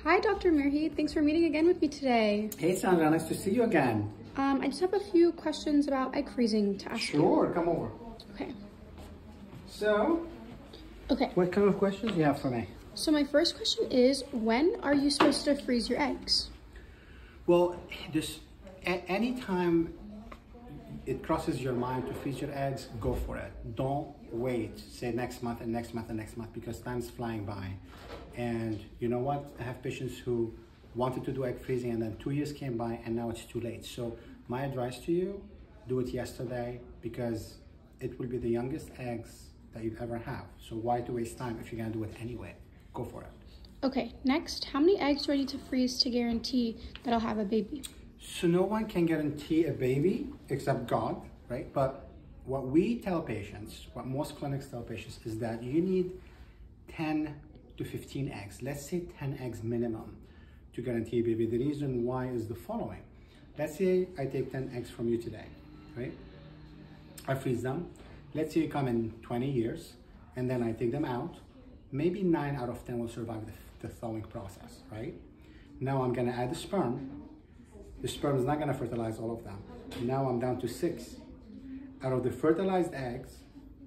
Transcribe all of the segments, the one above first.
Hi, Dr. Merhi. Thanks for meeting again with me today. Hey, Sandra. Nice to see you again. I just have a few questions about egg freezing to ask you. Sure, come over. Okay. Okay. What kind of questions do you have for me? So my first question is, when are you supposed to freeze your eggs? Well, anytime it crosses your mind to freeze your eggs, go for it. Don't wait, say next month and next month and next month, because time's flying by. And you know what? I have patients who wanted to do egg freezing and then 2 years came by and now it's too late. So my advice to you, do it yesterday, because it will be the youngest eggs that you've ever have. So why to waste time if you're gonna do it anyway? Go for it. Okay, next, how many eggs do I need to freeze to guarantee that I'll have a baby? So no one can guarantee a baby except God, right? But what we tell patients, what most clinics tell patients, is that you need 10 to 15 eggs. Let's say 10 eggs minimum to guarantee a baby. The reason why is the following. Let's say I take 10 eggs from you today, right? I freeze them. Let's say you come in 20 years and then I take them out. Maybe 9 out of 10 will survive the thawing process, right? Now I'm gonna add the sperm. The sperm is not gonna fertilize all of them. Now I'm down to 6. Out of the fertilized eggs,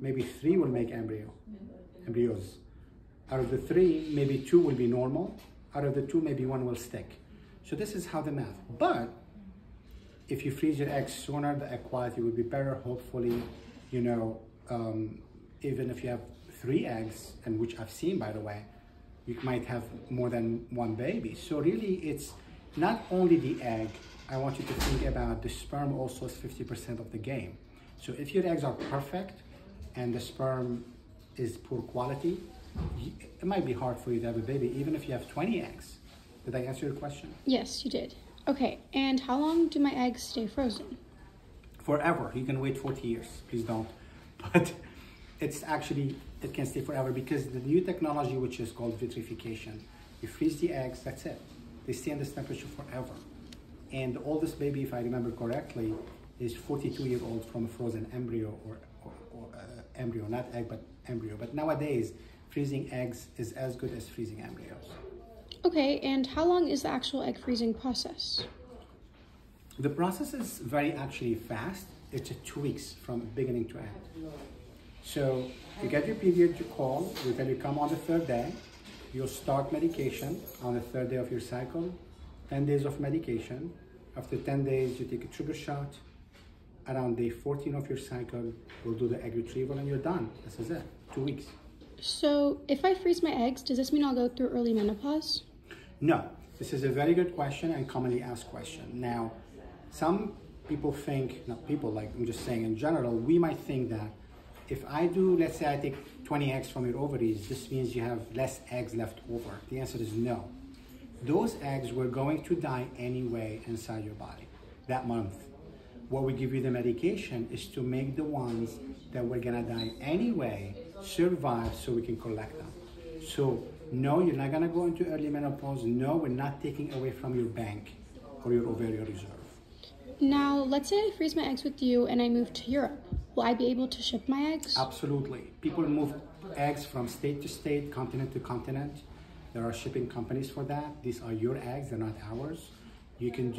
maybe 3 will make embryos. Out of the 3, maybe 2 will be normal. Out of the 2, maybe 1 will stick. So this is how the math. But if you freeze your eggs sooner, the egg quality will be better. Hopefully, you know, even if you have 3 eggs, and which I've seen, by the way, you might have more than 1 baby. So really, it's not only the egg. I want you to think about the sperm also is 50% of the game. So if your eggs are perfect and the sperm is poor quality, it might be hard for you to have a baby, even if you have 20 eggs. Did I answer your question? Yes, you did. Okay, and how long do my eggs stay frozen? Forever. You can wait 40 years. Please don't. But it's actually, it can stay forever because the new technology, which is called vitrification, you freeze the eggs, that's it. They stay in this temperature forever. And the oldest baby, if I remember correctly, is 42-year-old from a frozen embryo or embryo, not egg, but embryo. But nowadays, freezing eggs is as good as freezing embryos. Okay, and how long is the actual egg freezing process? The process is very actually fast. It's 2 weeks from beginning to end. So you get your period, you call, we tell you come on the 3rd day, you'll start medication on the 3rd day of your cycle, 10 days of medication. After 10 days, you take a trigger shot. Around day 14 of your cycle, we'll do the egg retrieval and you're done. This is it, 2 weeks. So if I freeze my eggs, does this mean I'll go through early menopause? No, this is a very good question and commonly asked question. Now, some people think, not people, like I'm just saying in general, we might think that if I do, let's say I take 20 eggs from your ovaries, this means you have less eggs left over. The answer is no. Those eggs were going to die anyway inside your body that month. What we give you the medication is to make the ones that were gonna die anyway survive so we can collect them. So no, you're not gonna go into early menopause. No, we're not taking away from your bank or your ovarian reserve. Now, let's say I freeze my eggs with you and I move to Europe. Will I be able to ship my eggs? Absolutely. People move eggs from state to state, continent to continent. There are shipping companies for that. These are your eggs, they're not ours. You can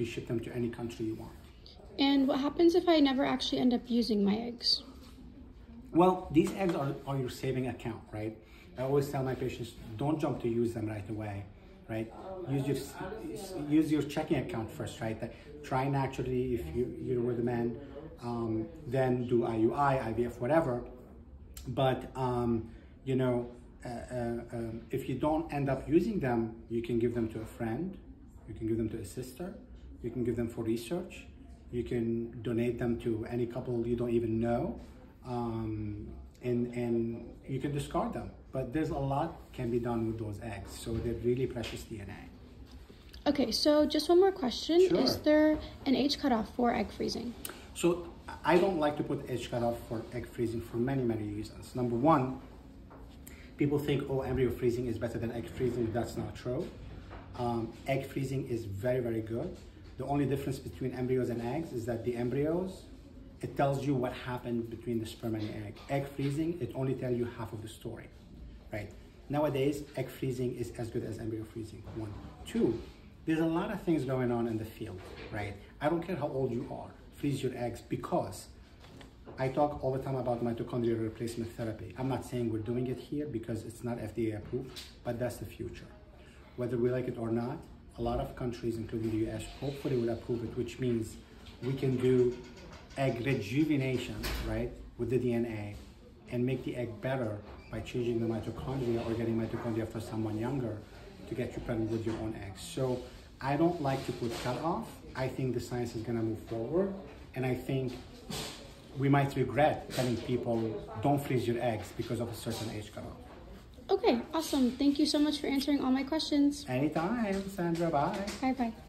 ship them to any country you want. And what happens if I never actually end up using my eggs? Well, these eggs are your saving account, right? I always tell my patients, don't jump to use them right away, right? Use your checking account first, right? Try naturally if you're with a man, then do IUI, IVF, whatever. But, you know, if you don't end up using them, you can give them to a friend, you can give them to a sister, you can give them for research, you can donate them to any couple you don't even know, and you can discard them. But there's a lot can be done with those eggs, so they're really precious DNA. Okay, so just one more question. Sure. Is there an age cutoff for egg freezing? So I don't like to put age cutoff for egg freezing for many, many reasons. Number one, people think, oh, embryo freezing is better than egg freezing. That's not true. Egg freezing is very, very good. The only difference between embryos and eggs is that the embryos, it tells you what happened between the sperm and the egg. Egg freezing, it only tells you half of the story, right? Nowadays, egg freezing is as good as embryo freezing. 1. 2, there's a lot of things going on in the field, right? I don't care how old you are, freeze your eggs, because I talk all the time about mitochondrial replacement therapy. I'm not saying we're doing it here because it's not FDA approved, but that's the future. Whether we like it or not, a lot of countries, including the US, hopefully will approve it, which means we can do egg rejuvenation, right, with the DNA and make the egg better by changing the mitochondria or getting mitochondria for someone younger to get you pregnant with your own eggs. So I don't like to put cutoff. I think the science is gonna move forward, and I think we might regret telling people don't freeze your eggs because of a certain age cutoff. Okay, awesome. Thank you so much for answering all my questions. Anytime, Sandra. Bye. Bye-bye.